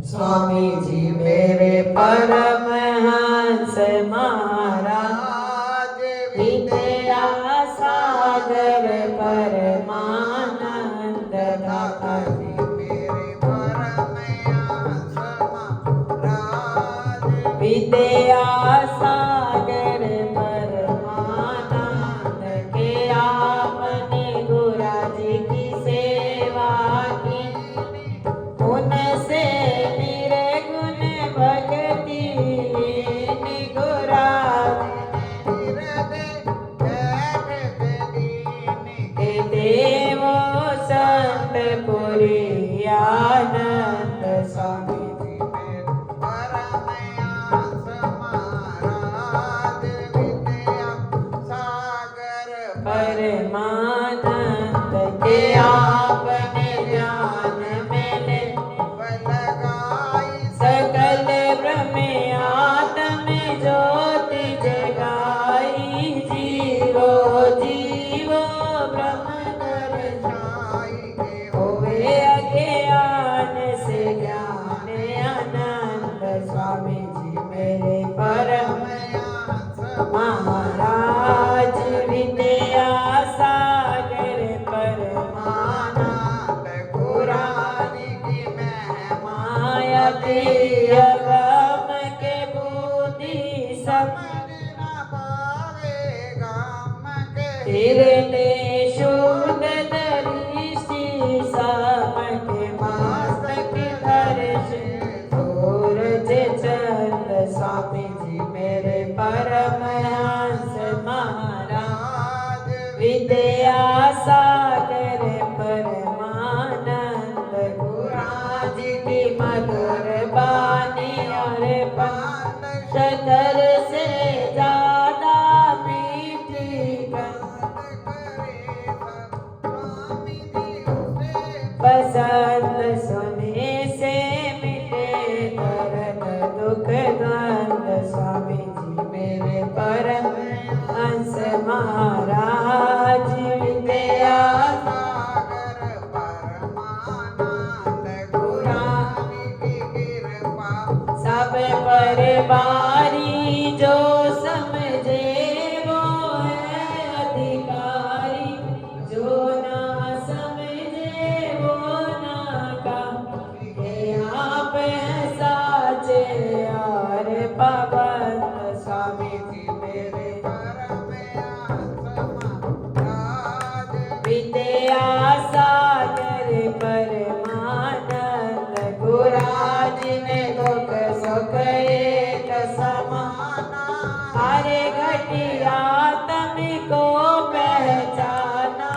स्वामी जी मेरे परमहंस महाराज विद्या सागर परमानंद दाता जी मेरे परमहंस महाराज विद्या सागर परमानंद के आपने गुरा जी की सेवा की उनसे निर्गुण भक्ति गुरा के देवो संत पुरी आनंद स्वामी जी मेरे परमहंस महाराज विद्या सागर परमानंद के आपने ज्ञान में सकल ब्रह्म आत्म ज्योति जगाई जीवो जीवो ब्रह्म दर्शाई होवे अज्ञान से ज्ञान आनंद स्वामी जी मेरे परमहंस महाराज विद्या सागर परमानंद पुरानी की महिमा गम के बुद्धि समझ न पावे गम के हिरणे शुद्ध दृष्टि सम के मस्तक दर्श सूरज चंद स्वामी जी मेरे परमहंस महाराज विद्या सागर परमानंद गुराज की मधुर बानी और शतर से ज्यादा मीठी पसंद सुने से मिटे दर्द दुख द्वंद स्वामी जी मेरे परमहंस महाराज विद्या सागर परमानंद गुरानी की कृपा सब पर बारी जो समझे वो है अधिकारी जो ना समझे वो ना का ये आप हैं साचे और पाबंद स्वामी जी मेरे परमहंस विद्या सागर परमानंद गुराज ने दुख सुख एक समाना हरे घटिया तुमको पहचाना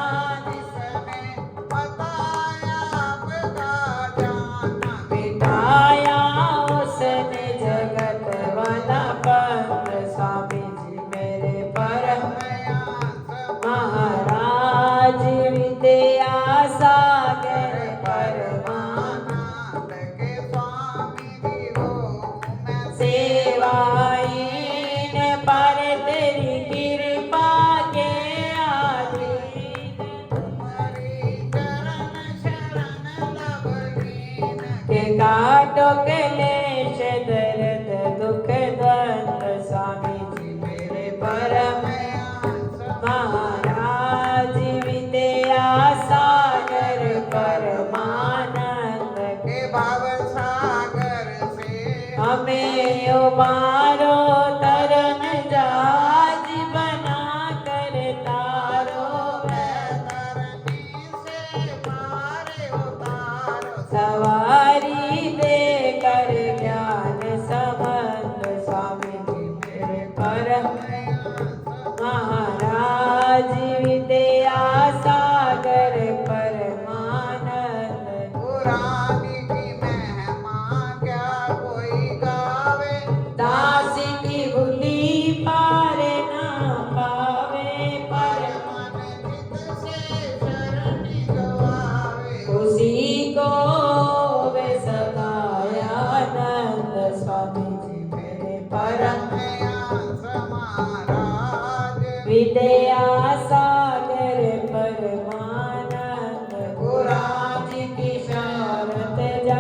जिसमें बताया आपका जाना मिटाया उसने जगत वाला पंथ स्वामी जी मेरे परमहंस महाराज विद्या सागर परमानंद के स्वामी जी हो मैं सेवाईन पर तेरी कृपा के आधीन तुम्हारी चरण शरण लबहीन के काटो क्लेश दर्द दुख द्वंद स्वामी जी मेरे परमहंस महाराज विद्या सागर परमानंद के भाव सागर से हमें उबारो तरन जहाज बना कर तारो तरनी से पार उतारो सवारी देकर ज्ञान संबंध स्वामी जी मेरे परमहंस महाराज विद्या सागर परमानंद पुरानी की महिमा क्या कोई गावे दासी की भूली पार ना पावे परमन चित से शरण जो आवे उसी को वे सदाया आनंद स्वामी जी मेरे परमहंस महाराज विद्या सागर परमानंद गुराज की शरत जा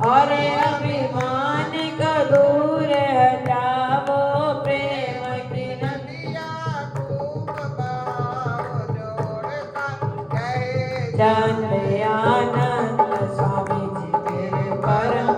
और अभिमान को दूर हटावो, प्रेम की नदिया खूब बहाओ, जोड़ता कहे चंद आनंद स्वामी जी मेरे परम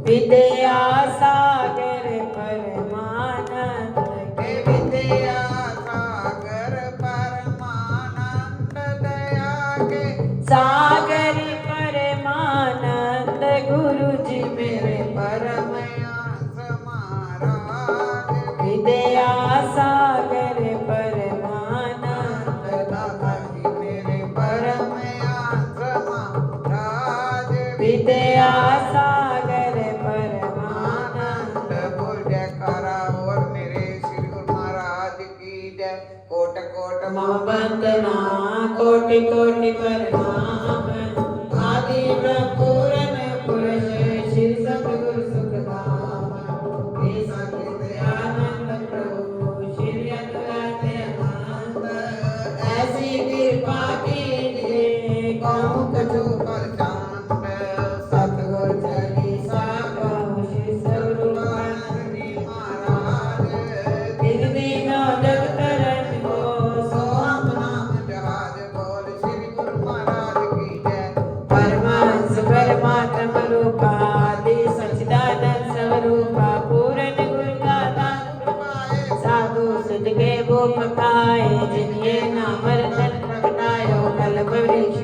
विद्या सागर परमानंद के विद्या सागर परमानंद दया के सागर परमानंद गुरु जी मेरे परम महाराज विद्या सागर परमानंद दादा जी मेरे परम महाराज विद्या सागर परमानंद आनंद बोल जयकारा और मेरे श्री गुरु महाराज की जय। कोट कोट मम वंदना कोटि कोटि प्रणाम आदि ब्रह्मपुरन पुरुष श्री सतगुरु सुखधाम हे सच्चिदानंद प्रभु श्री अद्वैत आनंद ऐसी कृपा कीजिए कहूँ कछु परचांद सतगुरु चालीसा कहूँ श्री स्वरूपानंद जी महाराज दिन दीनो जग तरन को सो सोहम नाम जहाज बोल श्री गुरु महाराज की जय। परमांश परमात्म रूपा आदि सच्चिदानंद स्वरूपा पूर्ण गुरु दाता साधु सिद्ध के भूप खाए जिन्हें नाम रतन प्रगटायो कल्प वृक्ष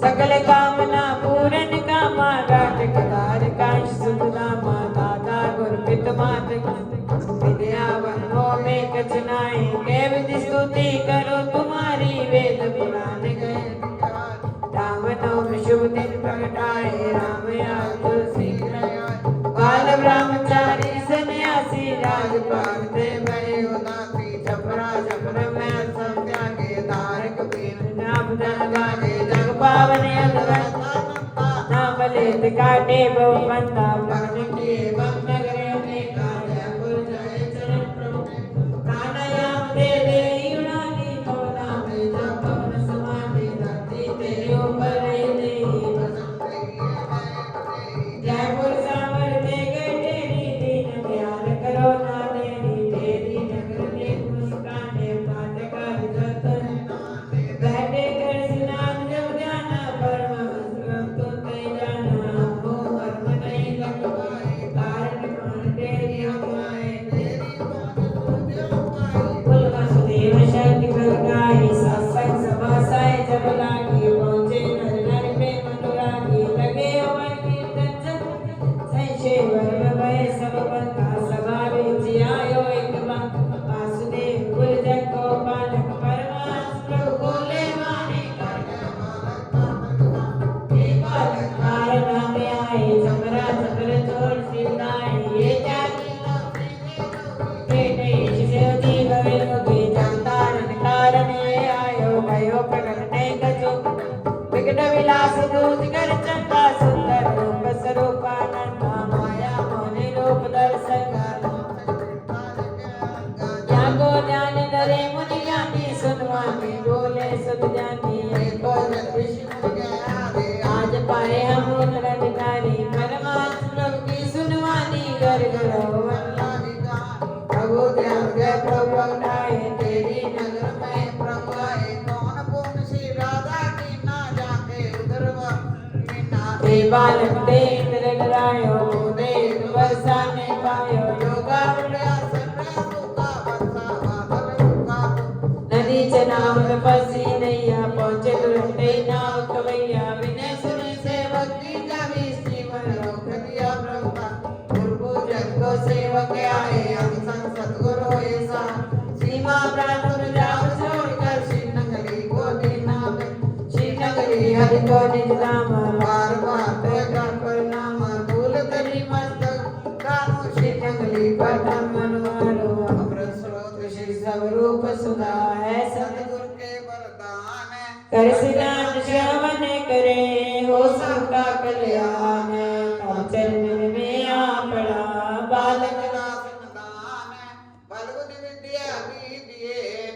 सकल कामना पूर्ण कामा गाठ कदार काश सुख नामा दाता गुरु पित मात विद्या वनो में कछ नाहि के विधि स्तुति करो तुम्हारी वेद पुराण गए राम नवमी शुभ दिन प्रगटाए राम आए तुलसी बाल ब्रह्मचारी सन्यासी राजपाल ते भय उदासी छपरा छपर में सब त्यागे धारक बीन नाम धन गाने जग पावन अद्भुत नाम लेत काटे बहु बंदा प्राण किए भक्त नगरे में जयपुर जय चरण प्रभु प्राणायाम दे दे युनानी तो नाम जप पवन समाधि धरती तेरे ऊपर दे जयपुर सावर दे गए तेरी दीन दयाल करो ना तेरी तेरी नगर में मुस्काने बात कर जतन बैठे कर स्नान जब जाना परम हंस तो ते जाना हमको कर्म नहीं लगवाए कारण मान तेरी हमारे कुल वसुदेव शक्ति प्रगाई सत्संग सभा साई जब लागी पहुंचे नर नर में मनुरागी लगे हुए कीर्तन जब संशय वर्ग भय सब बंधा सभा में आयो एक बार वासुदेव कुल जग को पालक परमात्मा प्रभु बोले वाणी हे बालक कारण में आए चमरा चमर चोर सिरनाए ये त्यागी विकट विलास दूत कर चंदा सुंदर रूप स्वरूपानंद माया मोहि रूप दर्शन जागो ध्यान धरे मुनि ज्ञानी सुनवानी बोले सुत जानी आज पाए हम उत्तराधिकारी परमात्मा प्रभु की सुनवानी घर घर प्रभु ध्यान गए प्रभु उठाए तेरी नगर में प्रभु आए कौन पूर्ण श्री राधा की ना जाके उधर हे बालक दे इंद्र डरायो दे वर्षा ने पायो योगा नदी चनाव में फंसी नैया पहुंचे तुरंत नाव कवैया विनय सुने सेवक की जावी श्रीमन लोक दिया प्रभु का गुरु जन को सेवक आए हम संग सतगुरु ऐसा सीमा प्राण जाओ छोड़कर श्रीनगरी को दीना श्रीनगरी हरि को निज धाम बार बार तेरा परिणाम भूल करी मस्तक कानो श्रीनगरी पठन मनवारो अमृत स्रोत श्री स्वरूप सुधा है सतगुरु के वरदान कर सिद्धांत श्रवण करे हो सबका कल्याण तब चरण में आ पड़ा बालक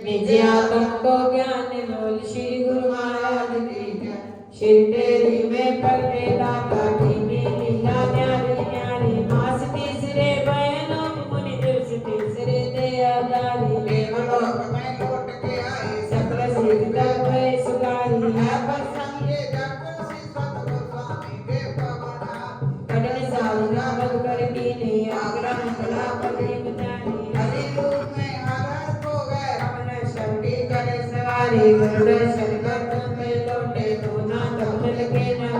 निज आत्म को ज्ञान बोल श्री गुरु महाराज की जय श्री तेरी में पगड़े लागा धीमी लीला न्यारी न्यारी मास तीसरे बहनों मुनि दिवस तीसरे दे अवतारी देवलोक में लौट के आई सकल सिद्ध भय सुधारी है प्रसंग ये जग श्री सतगुरु स्वामी के पवना कटन सावना बग कर कीने आग्रह कला पगड़ी बजानी हरि रूप में हर को गए हमने शक्ति करे सवारी गुरुदर्शन कर तुम में लौटे तो ना तब लगे ना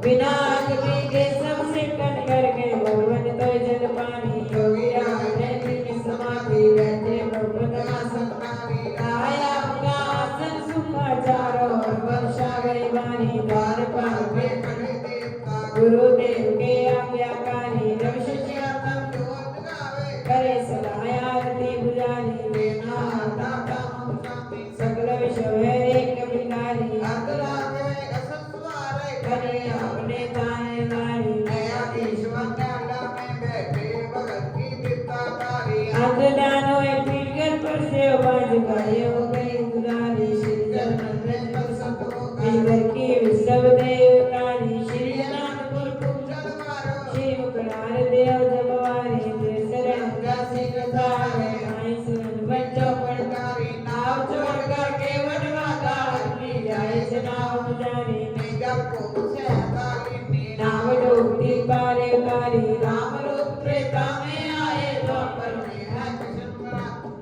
बिना अग्नि के सबसे कट करके भगवन तो जल पानी योगी राधे की समाधि बैठे भगवत आसन संतारी आया उनका आसन सुखा चारों ओर वर्षा गई वाणी द्वार पाल वे करे देवता गुरुदेव के आज्ञाकारी जब शिष्यातम जोत गावे करे सदा आरती बुझानी देना दाता स्वामी सकल विषय है एक बिकारी अतरावे असंवारे करे अपने ताने वाणी नया ईश्वर न्याला में बैठे भगत की विद्याकारी अंधदानो एक पीकर पर से बाज गाये हो गई उदारी श्री चरण में संत हो ईश्वर की विश्व देवतानी श्री अनंतपुर जल मारो श्री मुकरार देव जमवारी जय शरण दासी कथारे आई सुन बच्चों पढ़तारी नाव छोड़ कर के वनवादा अपनी जाए से नाव जाने निजल को सहताली नीना नाव डूबती पारे उतारी राम रूप त्रेता में आए द्वापर में है कृष्ण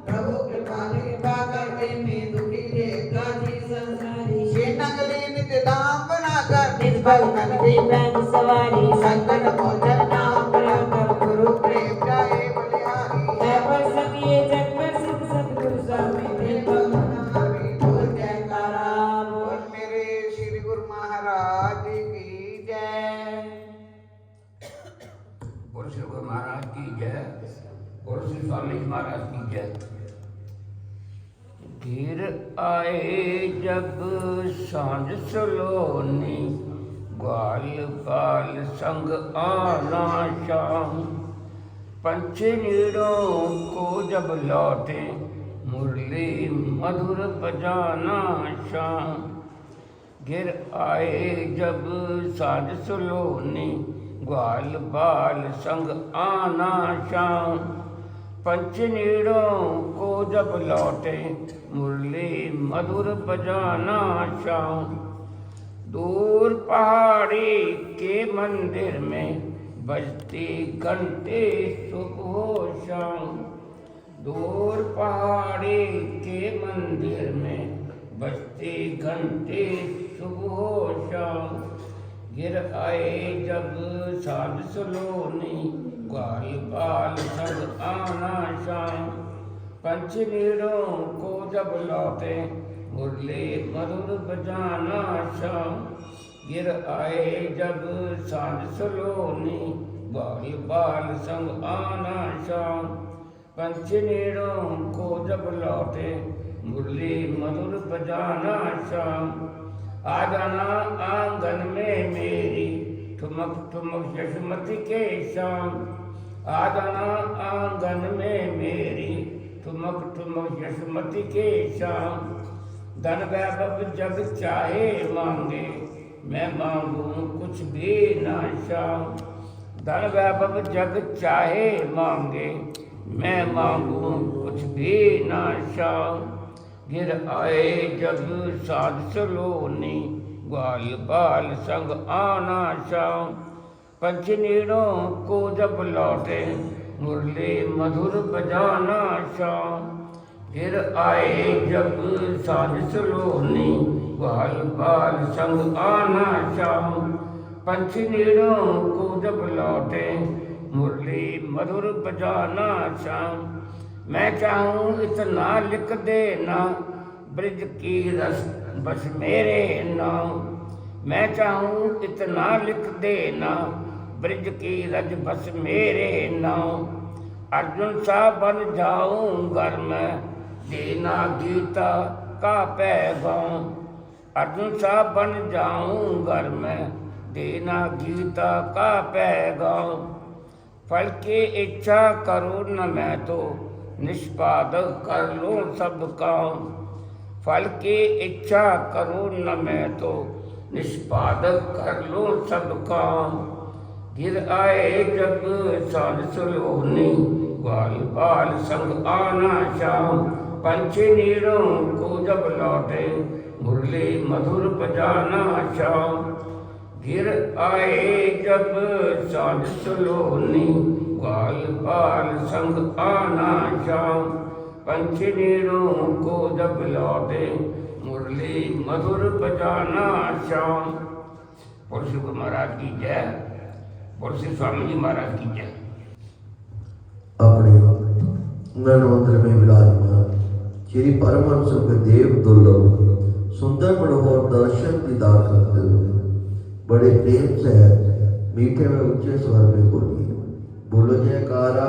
प्रभु कृपा करते में दुखी देखा जी संसारी श्री नगरी निज धाम बनाकर निज भगतन की पैन सवारी संकट मोचन नाम प्रकट गुरु प्रेम जाए बलिहारी है पर सकिए जग प्रसिद्ध सतगुरु स्वामी मेरे भगवान बोल जयकारा बोल और मेरे श्री गुरु महाराज की जय और श्री गुरु महाराज की जय और श्री स्वामी महाराज की जय। गिर आए जब सांझ सलोनी ग्वाल बाल संग आना शाम पंछी नीड़ों को जब लौटे मुरली मधुर बजाना शाम। गिर आए जब सांझ सलोनी ग्वाल बाल संग आना शाम पंछी नीड़ों को जब लौटे मुरली मधुर बजाना शाम। दूर पहाड़ी के मंदिर में बजती घंटे सुबह शाम। दूर पहाड़ी के मंदिर में बजती घंटे सुबह शाम। गिर आए जब साध सलोनी ग्वाल बाल संग आना शाम पंछी नीड़ों को जब लौटे मुरली मधुर बजाना शाम। गिर आए जब साध सलोनी ग्वाल बाल संग आना शाम पंछी नीड़ों को जब लौटे मुरली मधुर बजाना शाम। आ जाना आंगन में मेरी ठुमक ठुमक यशमती के शाम। आ जाना आंगन में मेरी ठुमक ठुमक यशमती के शाम। धन वैभव जब चाहे मांगे मैं मांगू कुछ भी ना शाम। धन वैभव जब चाहे मांगे मैं मांगू कुछ भी ना शाम। गिर आए जब साध सलोनी ग्वाल बाल संग आना शाम पंछी नीड़ों को जब लौटे मुरली मधुर बजाना शाम। गिर आए जब साध सलोनी ग्वाल बाल संग आना शाम पंछी नीड़ों को जब लौटे मुरली मधुर बजाना शाम। मैं चाहूँ इतना लिख देना ब्रिज की रस बस मेरे नाम। मैं चाहूँ इतना लिख देना ब्रिज की रज बस मेरे नाम। अर्जुन सा बन जाऊँ घर में देना गीता का पैगाम। अर्जुन सा बन जाऊँ घर में देना गीता का पैगाम। फल की इच्छा करूँ न मैं तो निष्पादक कर लूँ सब काम। फल की इच्छा करूँ न मैं तो निष्पादक कर लो सब काम। गिर आए जब साध सुलोनी, ग्वाल बाल संग आना शाम। पंछी नीरों को जब लौटे, मुरली मधुर बजाना शाम। गिर आए जब साध सुलोनी, ग्वाल बाल संग आना शाम। पंछी नीरों को जब लौटे, मुरली मधुर बजाना शाम। बोल श्री गुरु महाराज की जय। बोल श्री स्वामी जी महाराज की जय। अपने नैनमंदिर में विराजमान श्री परमहंस सुखदेव दुर्लभ सुंदर मनोहर दर्शन दीदार करते हुए बड़े प्रेम से मीठे में ऊंचे स्वर में बोलिए, बोलो जयकारा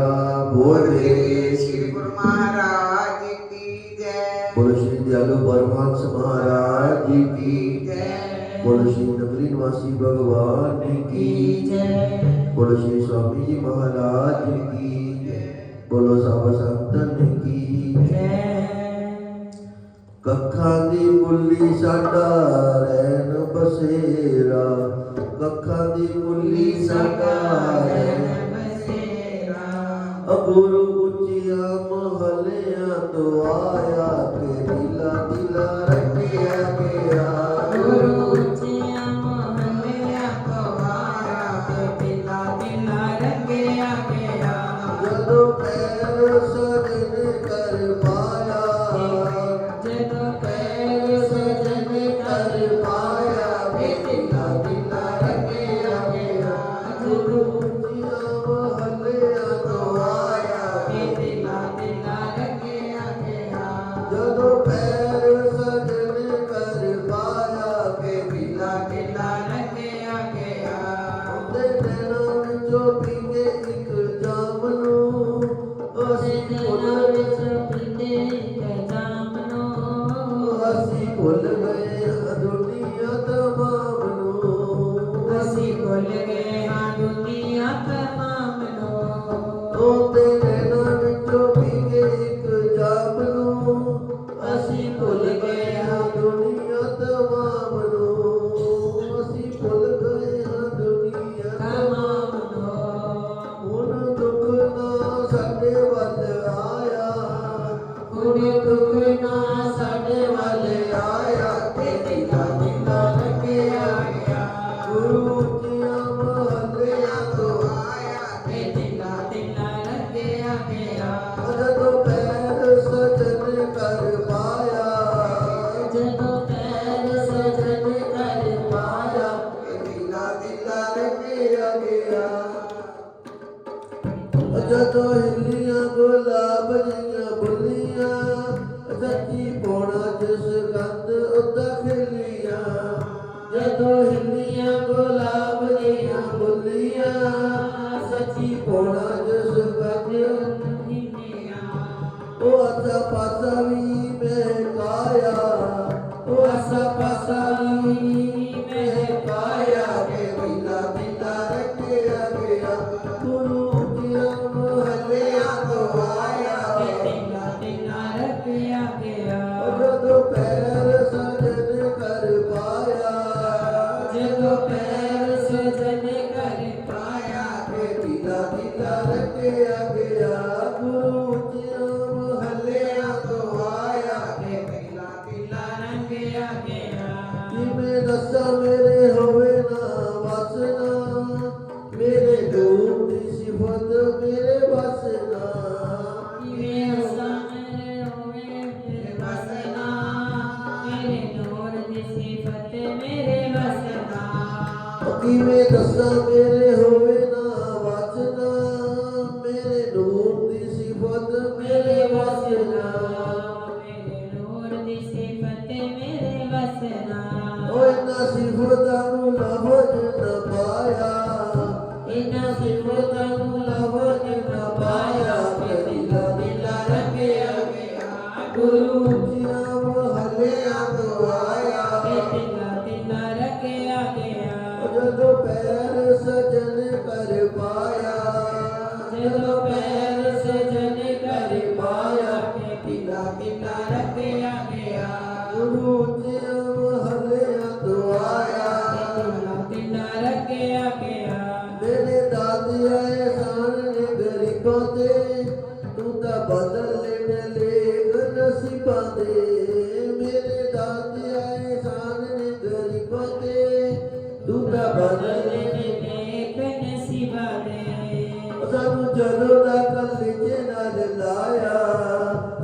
बोल रे श्री गुरु महाराज की जय। बोलो श्री दयालु परमहंस महाराज की जय। बोलो श्री नगरी निवासी भगवान की जय। बोलो श्री स्वामी जी महाराज की बोलो सब संतन की कखा दी बुल्ली साडा रैन बसेरा, कखा दी बुल्ली साडा रैन बसेरा। गुरु उचिया महलिया तो आया के दिला दिला रखिया गया। गुरु उचिया महलिया तो आया के दिला दिला रखिया गया। जदों पैर सजन कर पाया, जदों पैर सजन कर पाया के दिला दिला रखिया गया। गुरु उचिया महलिया तो आया के दिला दिला रखिया गया। जदों पैर सजन कर पाया के दिला दिला रखिया गया। ਉਹਦੇ ਨੈਣਾਂ ਵਿੱਚੋਂ ਪੀਂਦੇ ਇੱਕ ਜਾਮ ਨੂੰ, ਅਸੀਂ ਭੁੱਲ ਅਸੀਂ ਭੁੱਲ ਗਏ ਦੁਨੀਆ ਤਮਾਮ ਨੂੰ। ਅਸੀਂ ਭੁੱਲ ਗਏ ਹਾਂ ਦੁਨੀਆ ਤਮਾਮ ਨੂੰ। ਉਹਦੇ ਨੈਣਾਂ ਵਿੱਚੋਂ ਪੀਂਦੇ ਇੱਕ ਜਾਮ ਨੂੰ, ਅਸੀਂ ਭੁੱਲ ਗਏ ਹਾਂ ਦੁਨੀਆ ਤਮਾਮ ਨੂੰ। ਅਸੀਂ ਭੁੱਲ ਗਏ ਹਾਂ ਦੁਨੀਆ ਤਮਾਮ ਨੂੰ। ਹੁਣ ਦੁੱਖ ਨਾ ਸਾਡੇ ਵੱਲ ਆਇਆ, ਹੁਣ ਦੁੱਖ ਨਾ ਸਾਡੇ ਵੱਲ ਆਇਆ ਤੇ ਦਿਲਾ ਦਿਲਾ ਲੱਗਿਆ ਗਿਆ। ਗੁਰੂ ਉੱਚੀਆਂ ਮਹੱਲਿਆਂ ਤੋਂ ਆਇਆ ਤੇ ਦਿਲਾ ਦਿਲਾ ਲੱਗਿਆ ਗਿਆ। ਜਦੋਂ ਪੈਰ ਸਜਨ ਕਰ ਪਾਇਆ, ਜਦੋਂ ਪੈਰ ਸਜਨ ਕਰ ਪਾਇਆ ਤੇ ਦਿਲਾ ਦਿਲਾ ਲੱਗਿਆ ਗਿਆ। ਜਦੋਂ ਹਿੱਲੀਆਂ ਗੁਲਾਬ ਦੀਆਂ ਬੁੱਲੀਆਂ, ਸੱਚੀ ਪੋਣਾ ਜਿਸ ਗੰਧ ਉੱਦਾਂ ਖਿਲੀਆਂ। ਜਦੋਂ ਹਿੱਲੀਆਂ ਗੁਲਾਬ ਦੀਆਂ ਬੁੱਲੀਆਂ, ਸੱਚੀ ਪੋਣਾ ਜਿਸ ਗੰਧ ਉਹ ਆਸਾ ਪਾਸਾ ਵੀ ਮਹਿਕਾਇਆ, ਉਹ ਆਸਾ ਪਾਸਾ ਵੀ ਮਹਿਕਾਇਆ ਕੇ ਦਿਲਾ ਦਿਲਾ ਰੱਖਿਆ ਗਿਆ। ਗੁਰੂ ਉੱਚੀਆਂ ਮਹੱਲਿਆਂ ਤੋਂ ਆਇਆ ਤੇ ਦਿਲਾ ਦਿਲਾ ਰੱਖਿਆ ਗਿਆ। ਜਦੋਂ ਪੈਰ ਸਜਨ ਕਰ ਪਾਇਆ, ਜਦੋਂ ਪੈਰ ਸਜਨ ਕਰ ਪਾਇਆ ਕੇ ਦਿਲਾ ਦਿਲਾ ਰੱਖਿਆ ਗਿਆ। ਗੁਰੂ ਉੱਚੀਆਂ ਮਹੱਲਿਆਂ ਤੋਂ ਆਇਆ ਤੇ ਦਿਲਾ ਦਿਲਾ ਰੰਗਿਆ ਗਿਆ। ਕਿਵੇਂ ਦੱਸਾਂ ਮੇਰੇ ਹੋਵੇ ਨਾ ਵਸਨਾ, ਮੇਰੇ ਦੂਰ ਦੀ ਸਿਫਤ ਮੇਰੇ ਵਸਨਾ। ਕਿਵੇਂ ਅਸਾਂ ਮੇਰੇ ਹੋਵੇ ਮੇਰੇ ਵਸਨਾ, ਮੇਰੇ ਨੂਰ ਦੀ ਸਿਫਤ ਮੇਰੇ ਵਸਨਾ। ਕਿਵੇਂ ਦੱਸਾਂ ਮੇਰੇ ਹੋਵੇ ਨਾ ਵਸਨਾ, ਮੇਰੇ ਨੂਰ ਦੀ ਸਿਫਤ ਮੇਰੇ ਵਸਨਾ। ਮੇਰੇ ਨੂਰ ਦੀ ਸਿਫਤ ਮੇਰੇ ਵਸਨਾ। ਓਏ ਨਾ ਸਿਫਤਾਂ ਨੂੰ ਲਫ਼ਜ਼ ਨਾ ਪਾਇਆ, ਇਹਨਾਂ ਸਿਫਤਾਂ ਨੂੰ ਲਫ਼ਜ਼ ਨਾ ਪਾਇਆ ਤੇ ਦਿਲਾ ਦਿਲਾ ਰੱਖਿਆ ਗਿਆ। ਗੁਰੂ ਉੱਚੀਆਂ ਮਹੱਲਿਆਂ ਤੋਂ ਆਇਆ, ਤੇ ਦਿਲਾ ਦਿਲਾ ਰੱਖਿਆ ਗਿਆ। ਜਦੋਂ ਪੈਰ ਸਜਨ ਕਰ ਪਾਇਆ, ਜਦੋਂ ਪੈਰ ਸਜਨ ਕਰ ਪਾਇਆ ਤੇ ਦਿਲਾ ਦਿਲਾ ਰੱਖਿਆ ਗਿਆ। ਗੁਰੂ ਉੱਚੀਆਂ ਮਹੱਲਿਆਂ ਤੋਂ ਆਇਆ, ਫਤਿਹ ਦੂਤਾ ਬਦਲੇ ਨੇਕ ਨਸੀਬਾਂ ਦੇ ਸਾਨੂੰ ਜਦੋਂ ਤੱਕ ਲਿਖੇ ਨਾਲ ਲਾਇਆ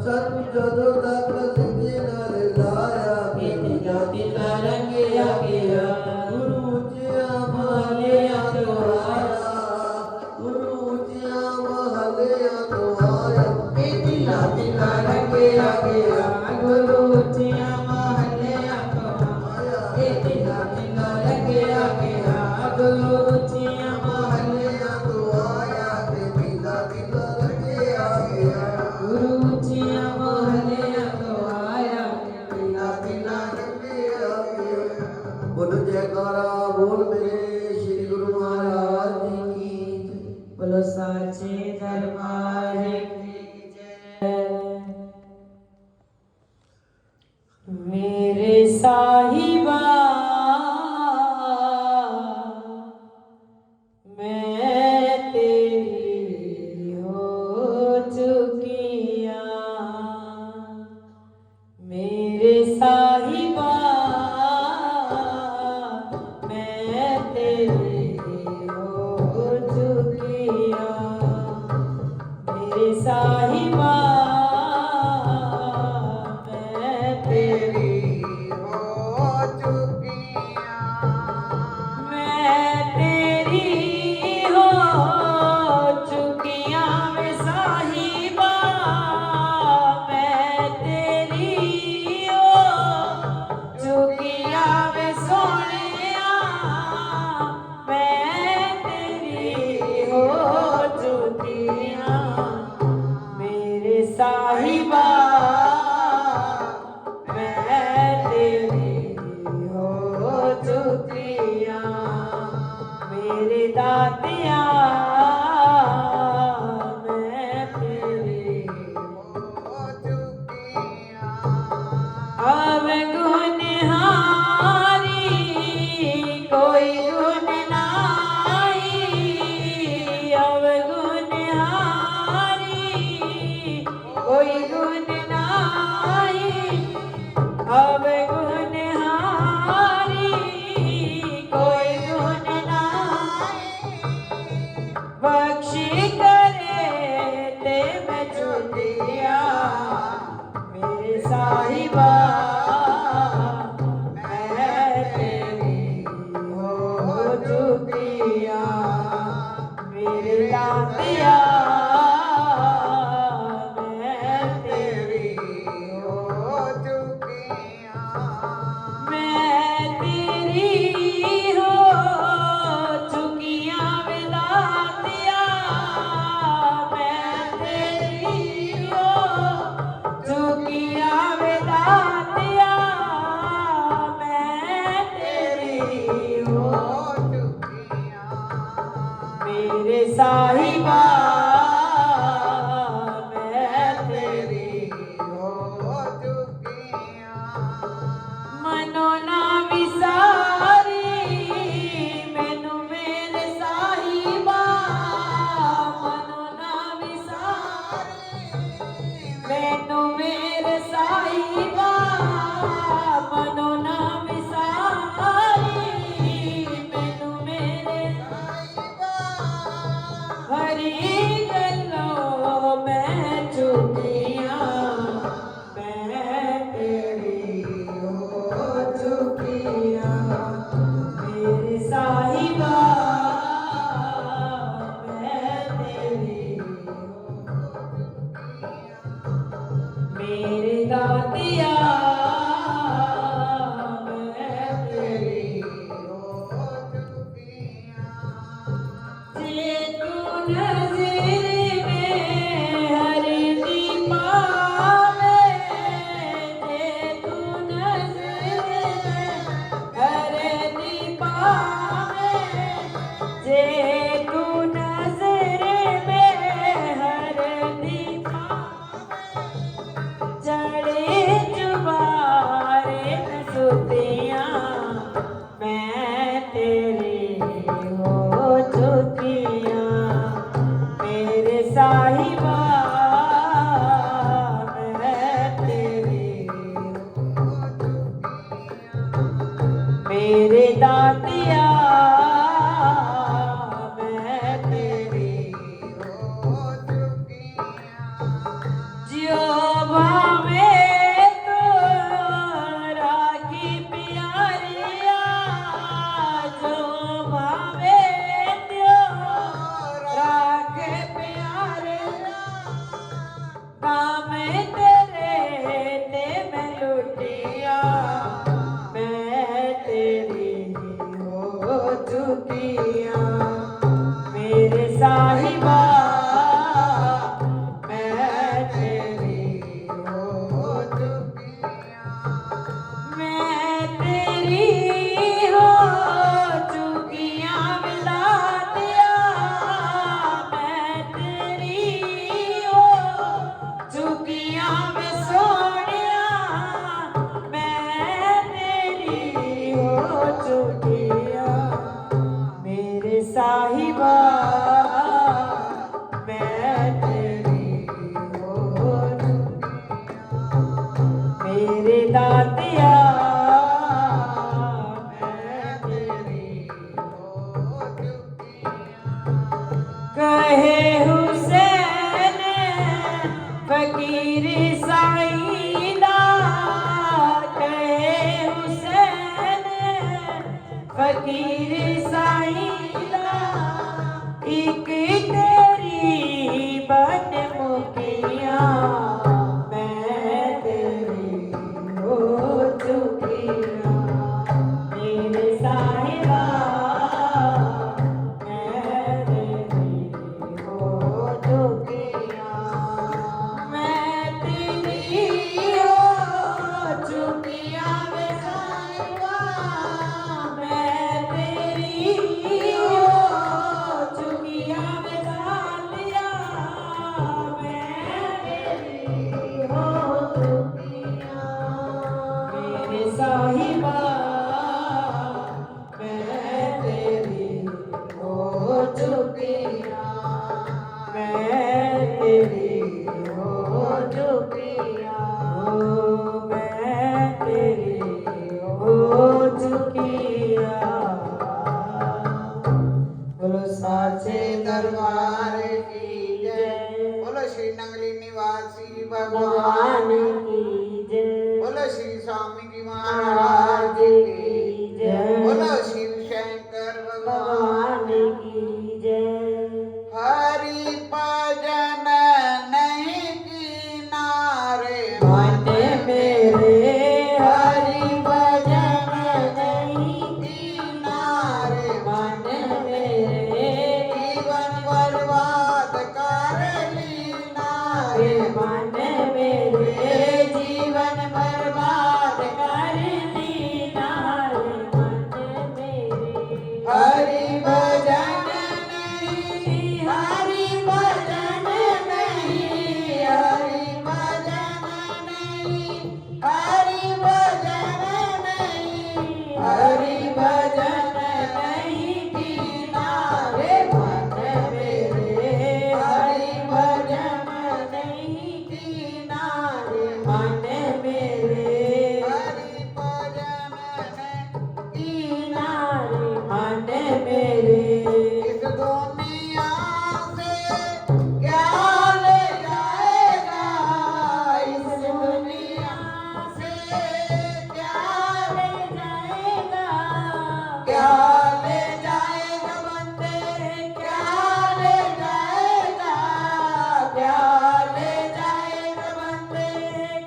ਸਾਨੂੰ ਜਦੋਂ ਤੱਕ ਲਿਖੇ ਨਾਲ ਲਾਇਆ ਤੇਰਾ ਦਿਲਾ ਰੰਗਿਆ ਗਿਆ ਗੁਰੂ ਉੱਚਿਆਂ ਮਹਲਿਆਂ ਤੋਂ ਆਇਆ ਗੁਰੂ ਉੱਚਿਆਂ ਮਹਲਿਆਂ ਤੋਂ ਆਇਆ ਦਿਲਾ ਦਿਲਾ ਰੰਗਿਆ ਗਿਆ ਗੁਰੂ ਉੱਚਿਆਂ ਮਹੱਲਿਆਂ ਤੋਂ ਆਇਆ ਦਿਲਾ ਦਿਲਾ ਰੰਗਿਆ ਗਿਆ ਗੁਰੂ ਉੱਚਿਆਂ ਮਹਲਿਆਂ ਤੋਂ ਆਇਆ ਤੇ ਦਿਲਾ ਦਿਲਾ ਲੱਗਿਆ ਗਿਆ ਗੁਰੂ ਉੱਚਿਆਂ ਮਹੱਲਿਆਂ ਤੋਂ ਆਇਆ ਦਿਲਾ ਦਿਲਾ ਲੱਗਿਆ ਗਿਆ ਬੋਲ ਜੈਕਾਰਾ ਬੋਲ ਮੇਰੇ ਸ੍ਰੀ ਗੁਰੂ ਮਹਾਰਾਜ ਜੀ ਕੀ ਜੈ। ਬੋਲੋ ਸਾਚੇ ਦਰਬਾਰ ਕੀ ਜੈ। ਮੇਰੇ ਸਾਹਿਬਾ ਮੈਂ ਤੇਰੀ ਹੋ ਚੁੱਕਿਆ ਮੇਰੇ ਸਾਹਿਬਾ ਮੈਂ ਤੇਰੀ ਹੋ ਚੁੱਕਿਆ ਮੇਰੇ ਸਾਹਿਬਾ ਮੈਂ ਤੇਰੀ ਹੋ ਚੁੱਕੀਆਂ ਮੈਂ ਤੇਰੀ ਹੋ ਚੁੱਕਿਆ ਵੇ ਸਾਹਿਬਾ ਮੈਂ ਤੇਰੀ ਹੋ ਚੁੱਕਿਆ ਵੇ ਸੋਹਣਿਆ ਮੈਂ ਤੇਰੀ ਹੋ ਚੁੱਕਿਆ ਮੇਰੇ ਸਾਹਿਬਾ ਮੈਂ ਤੇਰੀ ਹੋ ਚੁੱਕਿਆ ਮੇਰੇ ਦਾਤਿਆ ਮੈਂ ਤੇਰੀ ਹੋ ਚੁੱਕੀਆਂ ਆਵੇ ਗੁਨਹਾਰੀ ਕੋਈ ਗੁਨ ਨਾਹੀ ਆਵੇ ਗੁਨਹਾਰੀ ਕੋਈ ਗੁਨ ਨਾਹੀ ਆਵੇ ਗੁਨਹਾਰੀ ਕੋਈ ਗੁਨ ਨਾਹੀ ਬਖਸ਼ੀ ਕਰੇ ਤੇ ਮੈਂ ਚੁੱਕਿਆ ਮੇਰੇ ਸਾਹਿਬਾ ਮੈਂ ਤੇਰੀ ਹੋ ਚੁੱਕਿਆ ਮੇਰੇ ਦਾਤਿਆ ਮੈਂ ਤੇਰੀ ਹੋ ਚੁੱਕੀਆਂ ਮੈਂ ਤੇਰੀ ਹੋ ਚੁੱਕਿਆ ਵੇ ਦਾਤਿਆ ਮੈਂ ਤੇਰੀ ਹੋ ਚੁੱਕਿਆ ਵੇ ਦਾਤਿਆ ਮੈਂ ਤੇਰੀ ਹੋ ਚੁੱਕੀਆਂ ਮੇਰੇ ਸਾਹਿਬਾ ਮੈਂ ਤੇਰੀ ਹੋ ਚੁੱਕੀਆਂ ਮਨੋ ਨਾ ਵਿਸਾਰੀ ਮੈਨੂੰ ਮੇਰੇ ਸਾਹਿਬਾ ਮਨੋ ਨਾ ਵਿਸਾਰੀ ਮੈਨੂੰ ਮੇਰੇ ਸਾਹਿਬਾ ਮਨੋ ਨਾ ਵਿਸਾਰੀ ਮੈਨੂੰ ਮੇਰੇ ਹਰੀ मेरे दातिया मैं तेरी हो चुकिया जियो भावे तोरा की प्यारिया जो भावे तोरा के प्यारिया काम तेरे ते मैं लुटिया मैं तेरी हो चुकिया मेरे साहिबा मैं तेरी हो चुकिया मैं तेरी हो चुकिया विलातिया मैं तेरी हो चुकिया में सोनिया मैं तेरी हो चुकिया मेरे साहिबा मैं तेरी हो मेरे दातिया मैं तेरी हो चुकिया कहे हुसैन फकीर साईदा कहे हुसैन फकीर साईदा एक तेरी बन मुकिया मैं तेरी हो चुकिया मेरे साहिबा मैं तेरी हो चुकिया मैं तेरी हो चुकिया वे साहिबा मैं तेरी हो चुकिया वे सालिया मैं तेरी हो चुकिया मेरे साहिबा मैं तेरी हो चुकिया मैं तेरी हो चुकिया मैं तेरी हो चुकिया बोलो साचे दरबार की जय बोलो श्री नगली निवासी भगवान भगवान की जय बोलो श्री स्वामी जी महाराज की जय बोलो शिव शंकर भगवान भगवान की जय हरि भजन नहीं किनारे मन मेरे हरि भजन नहीं किनारे मन मेरे जीवन बर्बाद कर लीना रे मन मेरे जीवन बर्बाद कर दीना रे मन मेरे हरि भजन नहीं हरि भजन नहीं हरि भजन नहीं हरि भजन नहीं हरि भजन नहीं किनारे मन मेरे हरि भजन नहीं किनारे मन मेरे हरि भजन नहीं किनारे मन मेरे इस दुनिया से क्या ले जाएगा इस दुनिया से क्या ले जाएगा क्या ले जाएगा बंदे क्या ले जाएगा क्या ले जाएगा बंदे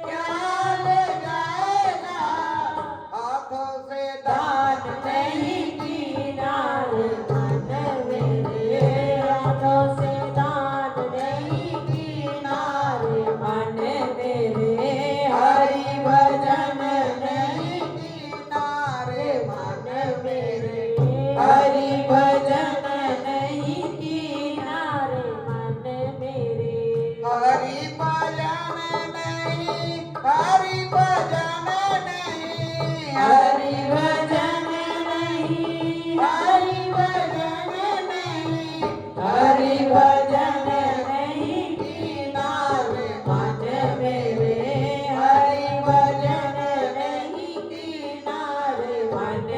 क्या ले जाएगा हाथों से दान नहीं किनारे मन मेरे हाथों से दान नहीं किनारे मन मेरे हरि भजन नहीं किनारे मन मेरे हरि भजन नहीं किनारे मन मेरे हरि भजन नहीं हरि भजन नहीं हरि भजन नहीं हरि भजन नहीं हरि भजन नहीं किनारे मन मेरे हरि भजन नहीं किनारे मन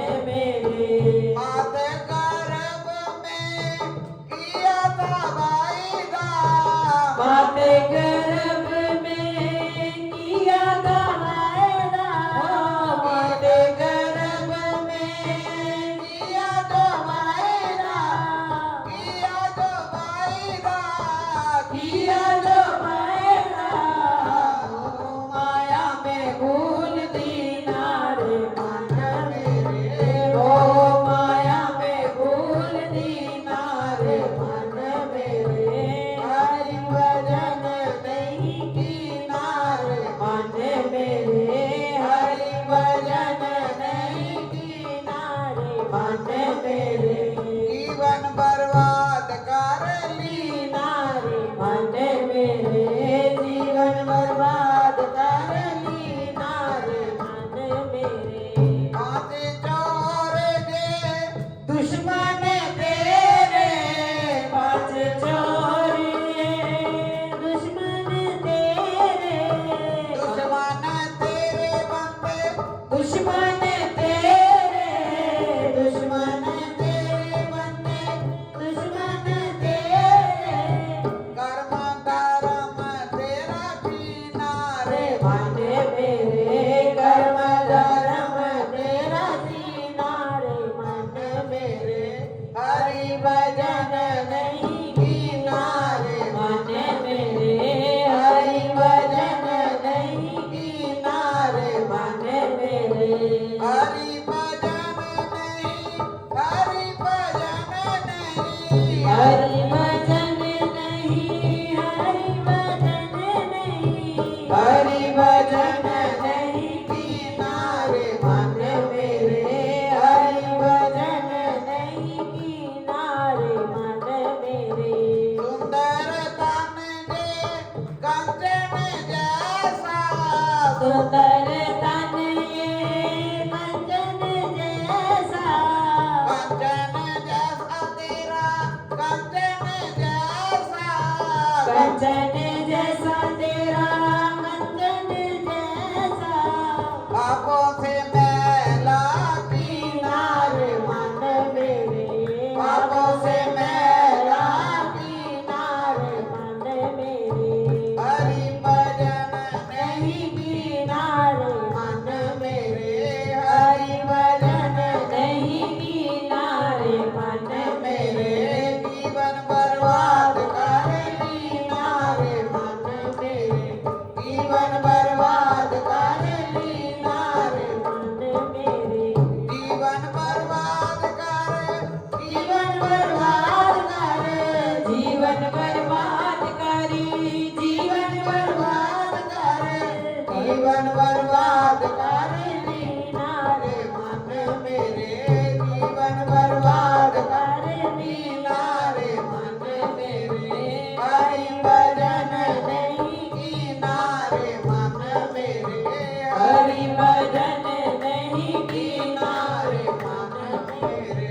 नारे मन मेरे।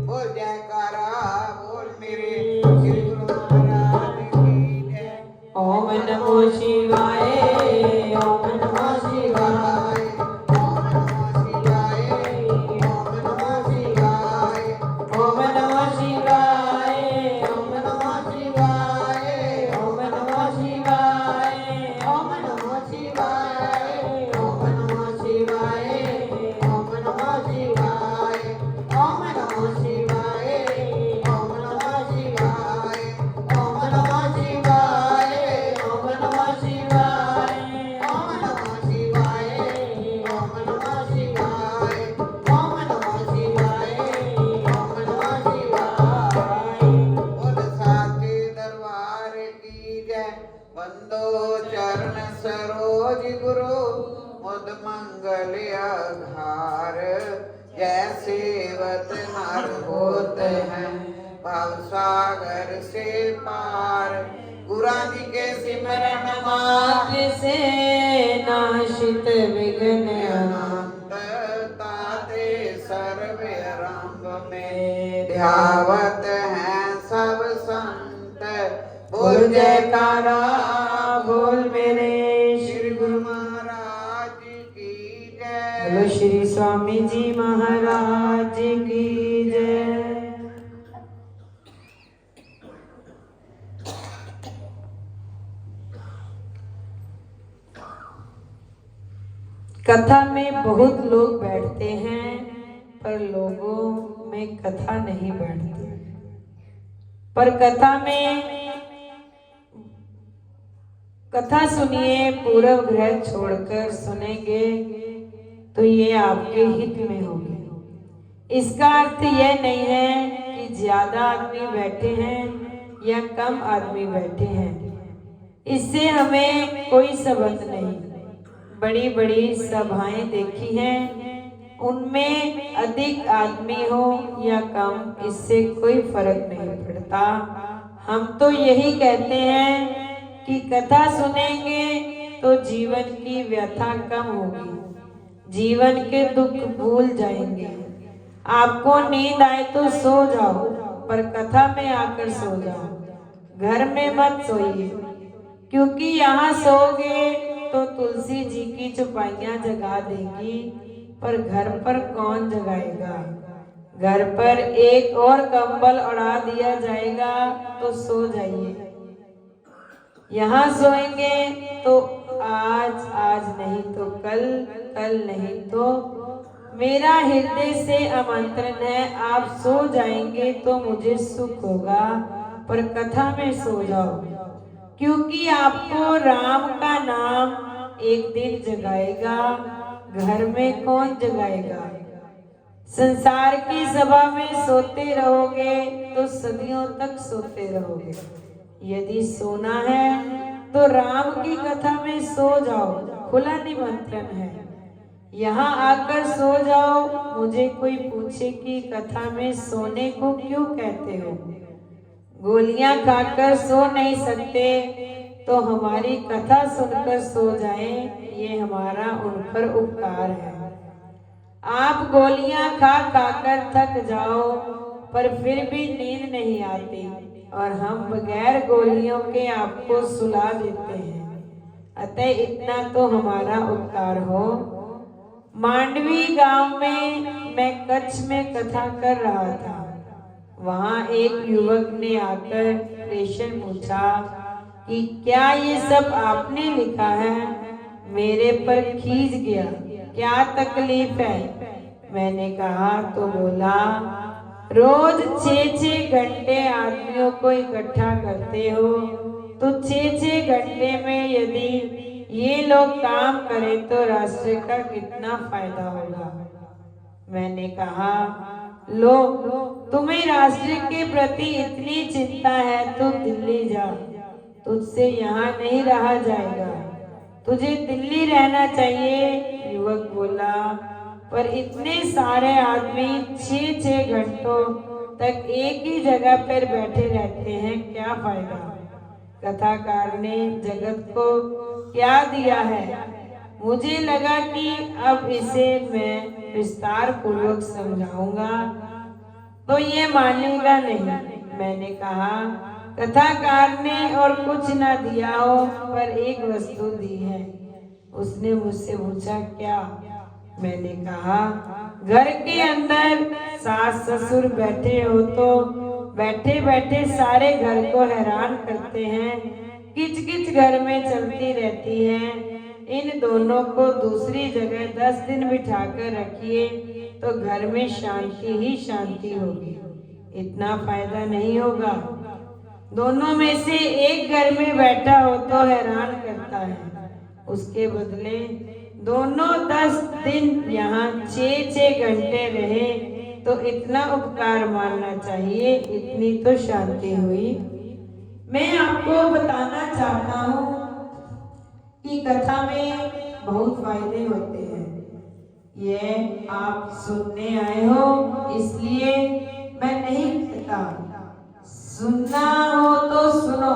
बोल जयकारा बोल मेरे श्री गुरु महाराज की जय। ओम नमो शिवाय, ओम नमो शिवाय, ओम नमः शिवाय, ओम नमः शिवाय, ओम नमो शिवाय, ओम नमः शिवाय, ओम नमो शिवाय, ओम नमः शिवाय, ओम नमः शिवाय, ओम नमः शिवाय, ओम नमः शिवाय, ओम नमः शिवाय, ओम नमः शिवाय, ओम नमः शिवाय, ओम नमः शिवाय, ओम नमः शिवाय, ओम नमः शिवाय, ओम नमः शिवाय। बोल साचे दरबार की जय। वंदो चरण सरोज गुरु मुद मंगल आधार। जैसे वत नर होते हैं भव सागर से पार। गुरा जी के सिमरन मात्र से नाशित विघ्न अनंत। अनंत ताते सर्व आरंभ में ध्यावत हैं सब संत। बोल जयकारा बोल मेरे श्री गुरु महाराज की जय। बोलो श्री स्वामी जी महाराज की जय। कथा में बहुत लोग बैठते हैं पर लोगों में कथा नहीं बैठती। पर कथा सुनिए, पूर्व ग्रह छोड़कर सुनेंगे तो ये आपके हित में होगी। इसका अर्थ यह नहीं है कि ज्यादा आदमी बैठे हैं या कम आदमी बैठे हैं, इससे हमें कोई संबंध नहीं। बड़ी बड़ी सभाएं देखी हैं, उनमें अधिक आदमी हो या कम, इससे कोई फर्क नहीं पड़ता। हम तो यही कहते हैं कि कथा सुनेंगे तो जीवन की व्यथा कम होगी, जीवन के दुख भूल जाएंगे। आपको नींद आए तो सो जाओ, पर कथा में आकर सो जाओ। घर में मत सोइए, क्योंकि यहाँ सोओगे तो तुलसी जी की चौपाइयाँ जगा देगी, पर घर पर कौन जगाएगा। घर पर एक और कंबल उड़ा दिया जाएगा तो सो जाइए। यहाँ सोएंगे तो आज नहीं तो कल नहीं तो। मेरा हृदय से आमंत्रण है, आप सो जाएंगे तो मुझे सुख होगा, पर कथा में सो जाओ, क्योंकि आपको राम का नाम एक दिन जगाएगा। घर में कौन जगाएगा। संसार की सभा में सोते रहोगे तो सदियों तक सोते रहोगे। यदि सोना है तो राम की कथा में सो जाओ, खुला निमंत्रण है। यहाँ आकर सो जाओ। मुझे कोई पूछे कि कथा में सोने को क्यों कहते हो। गोलियां खाकर सो नहीं सकते तो हमारी कथा सुनकर सो जाएं, ये हमारा उन पर उपकार है। आप गोलियां खा खाकर थक जाओ पर फिर भी नींद नहीं आती, और हम बगैर गोलियों के आपको सुला देते हैं। अतः इतना तो हमारा उपकार हो। मांडवी गांव में मैं कच्छ में कथा कर रहा था। वहां एक युवक ने आकर प्रश्न पूछा कि क्या ये सब आपने लिखा है। मेरे पर खींच गया, क्या तकलीफ है। मैंने कहा तो बोला, रोज 6-6 घंटे आदमियों को इकट्ठा करते हो, तो 6-6 घंटे में यदि ये लोग काम करें तो राष्ट्र का कितना फायदा होगा। मैंने कहा, लो तुम्हें राष्ट्र के प्रति इतनी चिंता है तो दिल्ली जा, तुझसे यहाँ नहीं रहा जाएगा, तुझे दिल्ली रहना चाहिए। युवक बोला, पर इतने सारे आदमी 6-6 घंटों तक एक ही जगह पर बैठे रहते हैं, क्या फायदा। कथाकार ने जगत को क्या दिया है। मुझे लगा कि अब इसे मैं विस्तार पूर्वक समझाऊंगा तो ये मानेगा नहीं। मैंने कहा, कथाकार ने और कुछ ना दिया हो पर एक वस्तु दी है। उसने मुझसे पूछा, क्या? मैंने कहा, घर के अंदर सास ससुर बैठे हो तो बैठे बैठे सारे घर को हैरान करते हैं, किचकिच घर में चलती रहती है। इन दोनों को दूसरी जगह 10 दिन बिठाकर रखिए तो घर में शांति ही शांति होगी, इतना फायदा नहीं होगा। दोनों में से एक घर में बैठा हो तो हैरान करता है, उसके बदले दोनों 10 दिन यहाँ 6-6 घंटे रहे तो इतना उपकार मानना चाहिए, इतनी तो शांति हुई। मैं आपको बताना चाहता हूँ कि कथा में बहुत फायदे होते हैं। ये आप सुनने आए हो इसलिए मैं नहीं कहता, सुनना हो तो सुनो,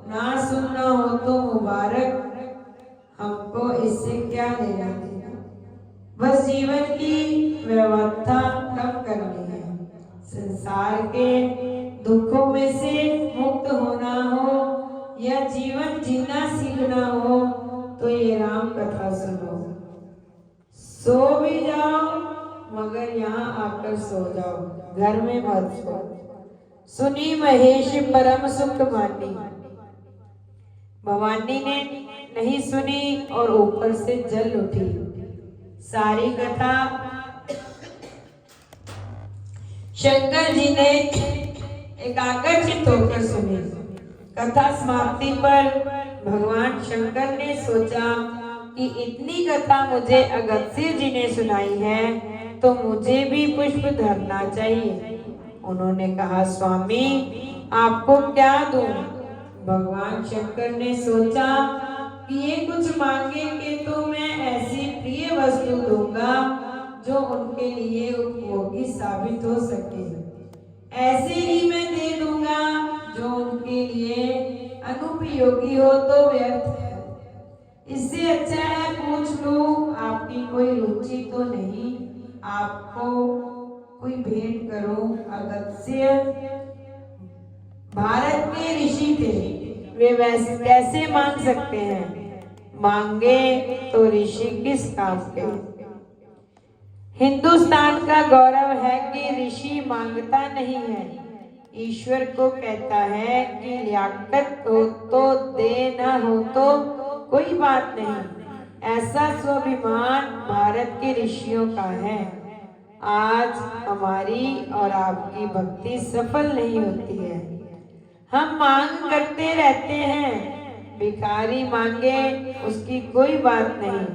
ना सुनना हो तो मुबारक, हमको इससे क्या लेना देना। बस जीवन की व्यवस्था कम करनी है, संसार के दुखों में से मुक्त होना हो या जीवन जीना सीखना हो तो ये राम कथा सुनो। सो भी जाओ मगर यहाँ आकर सो जाओ, घर में मत सो। सुनी महेश परम सुख मानी। भवानी ने नहीं सुनी और ऊपर से जल उठी। सारी कथा शंकर जी ने एकाग्रचित होकर सुनी। कथा समाप्ति पर भगवान शंकर ने सोचा कि इतनी कथा मुझे अगस्त्य जी ने सुनाई है तो मुझे भी पुष्प धरना चाहिए। उन्होंने कहा, स्वामी आपको क्या दूं? भगवान शंकर ने सोचा कि ये कुछ मांगेंगे तो मैं ऐसी प्रिय वस्तु दूंगा जो उनके लिए उपयोगी साबित हो सके। ऐसे ही मैं दे दूंगा जो उनके लिए अनुपयोगी हो तो व्यर्थ है। इससे अच्छा है पूछ लूं आपकी कोई रुचि तो नहीं, आपको कोई भेंट करूं। अगस्त्य भारत के ऋषि थे, वे वैसे कैसे मांग सकते हैं? मांगे तो ऋषि किस काम के? हिंदुस्तान का गौरव है कि ऋषि मांगता नहीं है, ईश्वर को कहता है कि लियाकत हो तो दे, ना हो तो कोई बात नहीं। ऐसा स्वाभिमान भारत के ऋषियों का है। आज हमारी और आपकी भक्ति सफल नहीं होती है, हम मांग करते रहते हैं। भिखारी मांगे उसकी कोई बात नहीं,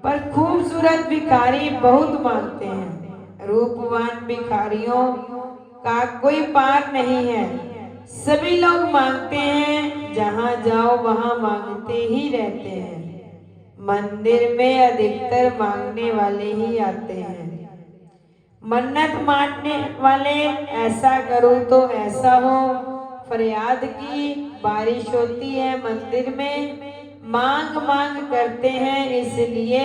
पर खूबसूरत भिखारी बहुत मांगते हैं। रूपवान भिखारियों का कोई पार नहीं है। सभी लोग मांगते हैं, जहां जाओ वहां मांगते ही रहते हैं। मंदिर में अधिकतर मांगने वाले ही आते हैं। मन्नत मांगने वाले ऐसा करो तो ऐसा हो, फरियाद की बारिश होती है मंदिर में, मांग मांग करते हैं, इसलिए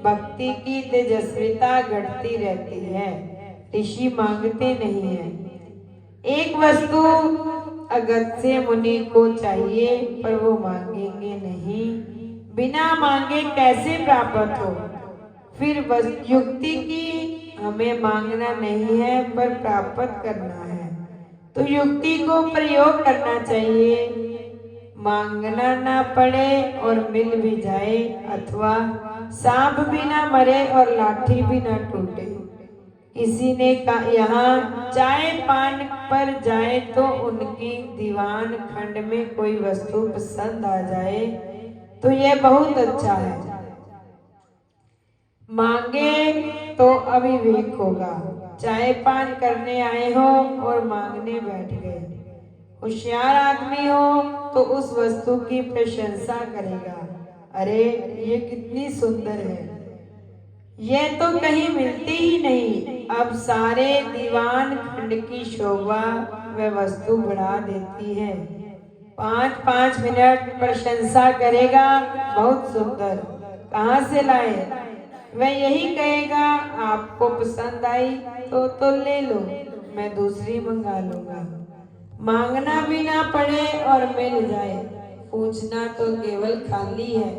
भक्ति की तेजस्विता घटती रहती है। ऋषि मांगते नहीं है। एक वस्तु अगस्त्य मुनि को चाहिए पर वो मांगेंगे नहीं। बिना मांगे कैसे प्राप्त हो? फिर युक्ति की हमें मांगना नहीं है पर प्राप्त करना है तो युक्ति को प्रयोग करना चाहिए। मांगना ना पड़े और मिल भी जाए, अथवा सांप भी ना मरे और लाठी भी ना टूटे। किसी ने यहाँ चाय पान पर जाए तो उनकी दीवान खंड में कोई वस्तु पसंद आ जाए तो यह बहुत अच्छा है। मांगे तो अविवेक होगा। चाय पान करने आए हो और मांगने बैठ गए। होशियार आदमी हो तो उस वस्तु की प्रशंसा करेगा, अरे ये कितनी सुंदर है, ये तो कहीं मिलती ही नहीं। अब सारे दीवान खंड की शोभा वह वस्तु बढ़ा देती है। 5-5 मिनट प्रशंसा करेगा, बहुत सुंदर, कहाँ से लाए? वह यही कहेगा आपको पसंद आई तो ले लो, मैं दूसरी मंगा लूंगा। मांगना भी ना पड़े और मिल जाए, पूछना तो केवल खाली है।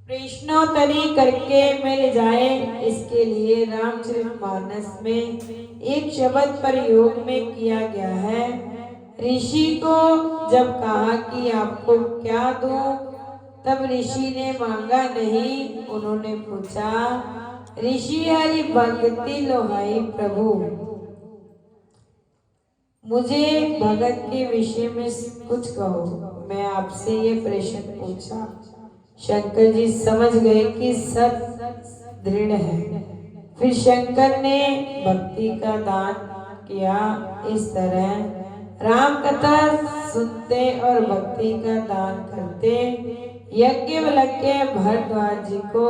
प्रश्नोत्तरी करके मिल जाए, इसके लिए रामचरितमानस में एक शब्द प्रयोग में किया गया है। ऋषि को जब कहा कि आपको क्या दूं, तब ऋषि ने मांगा नहीं, उन्होंने पूछा ऋषि हरि भक्ति लोहाई प्रभु, मुझे भगत के विषय में कुछ कहो। मैं आपसे ये प्रश्न पूछा। शंकर जी समझ गए कि सब दृढ़ है। फिर शंकर ने भक्ति का दान किया। इस तरह राम कथा सुनते और भक्ति का दान करते यज्ञवल्क्य भरद्वाज जी को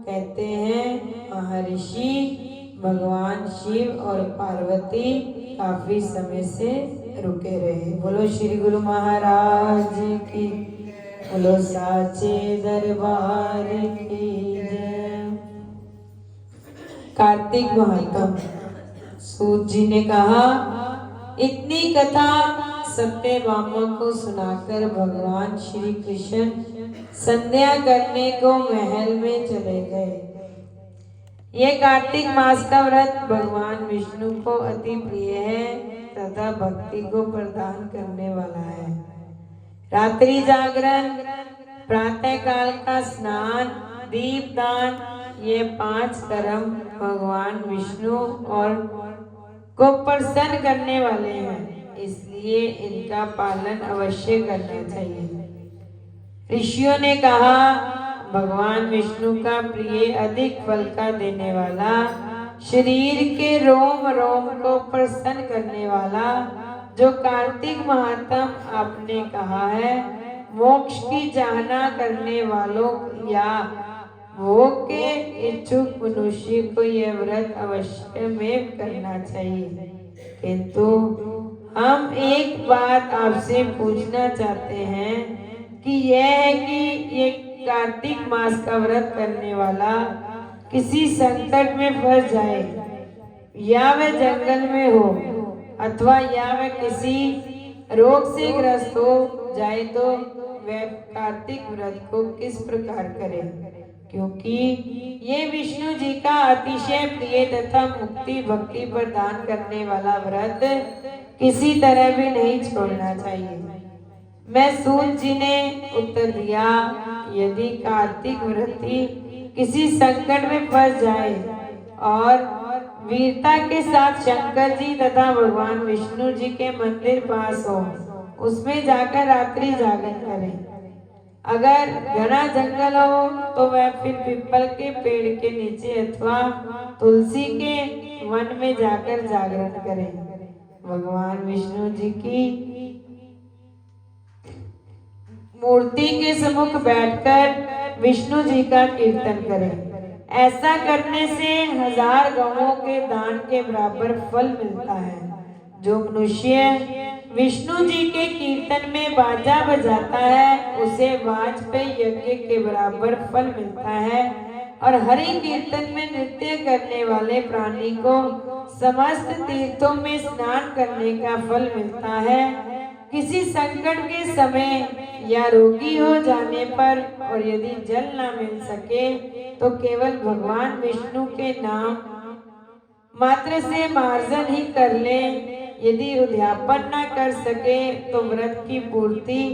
कहते हैं महर्षि। भगवान शिव और पार्वती काफी समय से रुके रहे। बोलो श्री गुरु महाराज की, बोलो साचे दरबार की जय। कार्तिक महात्म। सूत जी ने कहा इतनी कथा सत्यभामा को सुनाकर भगवान श्री कृष्ण संध्या करने को महल में चले गए। यह कार्तिक मास का व्रत भगवान विष्णु को अति प्रिय है तथा भक्ति को प्रदान करने वाला है। रात्रि जागरण, प्रातः काल का स्नान, दीपदान, ये 5 कर्म भगवान विष्णु और को प्रसन्न करने वाले हैं, इसलिए इनका पालन अवश्य करना चाहिए। ऋषियों ने कहा भगवान विष्णु का प्रिय अधिक फल का देने वाला, शरीर के रोम रोम को प्रसन्न करने वाला जो कार्तिक महात्म आपने कहा है, मोक्ष की चाहना करने वालों या भोग के इच्छुक मनुष्य को यह व्रत अवश्य में करना चाहिए। किंतु हम एक बात आपसे पूछना चाहते हैं कि यह है कि ये कार्तिक मास का व्रत करने वाला किसी संकट में फंस जाए, या वह जंगल में हो अथवा या वह किसी रोग से ग्रस्त हो जाए, तो वह कार्तिक व्रत को किस प्रकार करे, क्योंकि ये विष्णु जी का अतिशय प्रिय तथा मुक्ति भक्ति प्रदान करने वाला व्रत किसी तरह भी नहीं छोड़ना चाहिए। मैं सूत जी ने उत्तर दिया, यदि कार्तिक व्रती किसी संकट में फंस जाए और वीरता के साथ शंकर जी तथा भगवान विष्णु जी के मंदिर पास हो, उसमें जाकर रात्रि जागरण करे। अगर घना जंगल हो तो वह फिर पीपल के पेड़ के नीचे अथवा तुलसी के वन में जाकर जागरण करे। भगवान विष्णु जी की मूर्ति के सम्मुख बैठकर विष्णु जी का कीर्तन करें। ऐसा करने से 1000 गौओं के दान के बराबर फल मिलता है। जो मनुष्य विष्णु जी के कीर्तन में बाजा बजाता है, उसे वाजपेयी यज्ञ के बराबर फल मिलता है, और हरि कीर्तन में नृत्य करने वाले प्राणी को समस्त तीर्थों में स्नान करने का फल मिलता है। किसी संकट के समय या रोगी हो जाने पर और यदि जल न मिल सके तो केवल भगवान विष्णु के नाम मात्र से मार्जन ही कर ले। यदि उद्यापन न कर सके तो व्रत की पूर्ति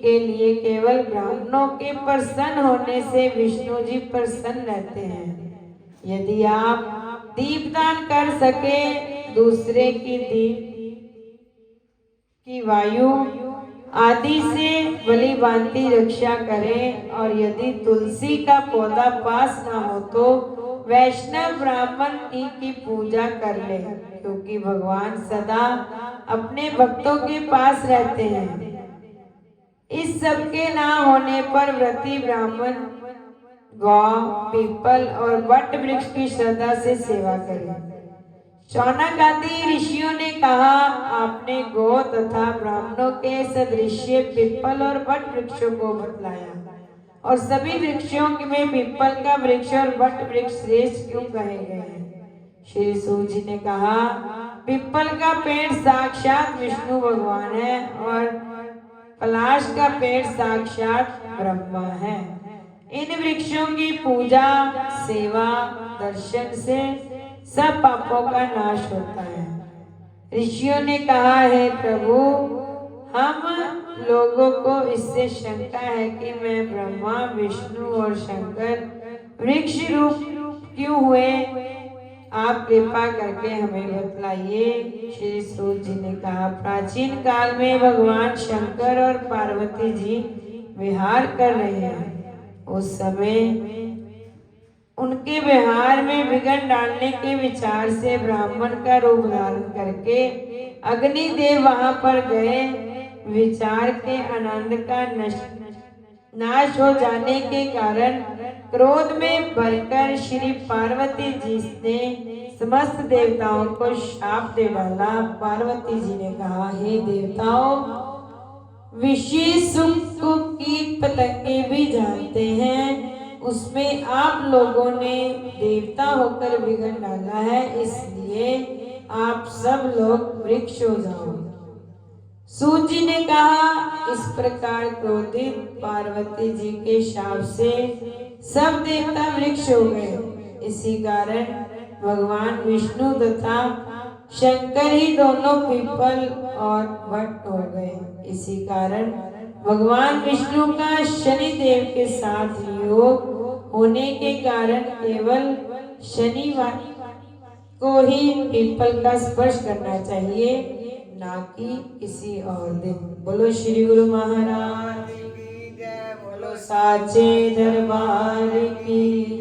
के लिए केवल ब्राह्मणों के प्रसन्न होने से विष्णु जी प्रसन्न रहते हैं। यदि आप दीपदान कर सके, दूसरे की दीप की वायु आदि से भली भांति रक्षा करें, और यदि तुलसी का पौधा पास न हो तो वैष्णव ब्राह्मण की पूजा कर ले, क्योंकि भगवान सदा अपने भक्तों के पास रहते हैं। इस सब के ना होने पर व्रती ब्राह्मण गौ, पीपल और वट वृक्ष की श्रद्धा से सेवा करें। शौनक आदि ऋषियों ने कहा, आपने गौ तथा ब्राह्मणों के सदृश्य पीपल और वट वृक्षों को बतलाया। और सभी वृक्षों में पीपल का वृक्ष और वट वृक्ष श्रेष्ठ क्यों कहे गए हैं? श्री सूत जी ने कहा, पीपल का पेड़ साक्षात विष्णु भगवान है और पलाश का पेड़ साक्षात ब्रह्मा है। इन वृक्षों की पूजा, सेवा, दर्शन से सब पापों का नाश होता है। ऋषियों ने कहा, है प्रभु, हम लोगों को इससे शंका है कि मैं ब्रह्मा, विष्णु और शंकर वृक्ष रूप क्यों हुए? आप कृपा करके हमें बतलाइए। श्री सूत जी ने कहा, प्राचीन काल में भगवान शंकर और पार्वती जी विहार कर रहे हैं। उस समय उनके विहार में विघ्न डालने के विचार से ब्राह्मण का रूप धारण करके अग्निदेव वहां पर गए। विचार के आनंद का नाश हो जाने के कारण क्रोध में भरकर श्री पार्वती जी ने समस्त देवताओं को शाप दे डाला। पार्वती जी ने कहा, हे देवताओं, विशेष सुख की पतंगे भी जानते हैं, उसमें आप लोगों ने देवता होकर विघ्न डाला है, इसलिए आप सब लोग वृक्ष हो जाओ। सूत जी ने कहा, इस प्रकार क्रोधित पार्वती जी के शाप से सब देवता वृक्ष हो गए। इसी कारण भगवान विष्णु तथा शंकर ही दोनों पीपल और वट हो गए। इसी कारण भगवान विष्णु का शनि देव के साथ योग होने के कारण केवल शनिवार को ही पीपल का स्पर्श करना चाहिए, ना कि किसी और दिन। बोलो श्री गुरु महाराज की जय, बोलो साचे दरबार की।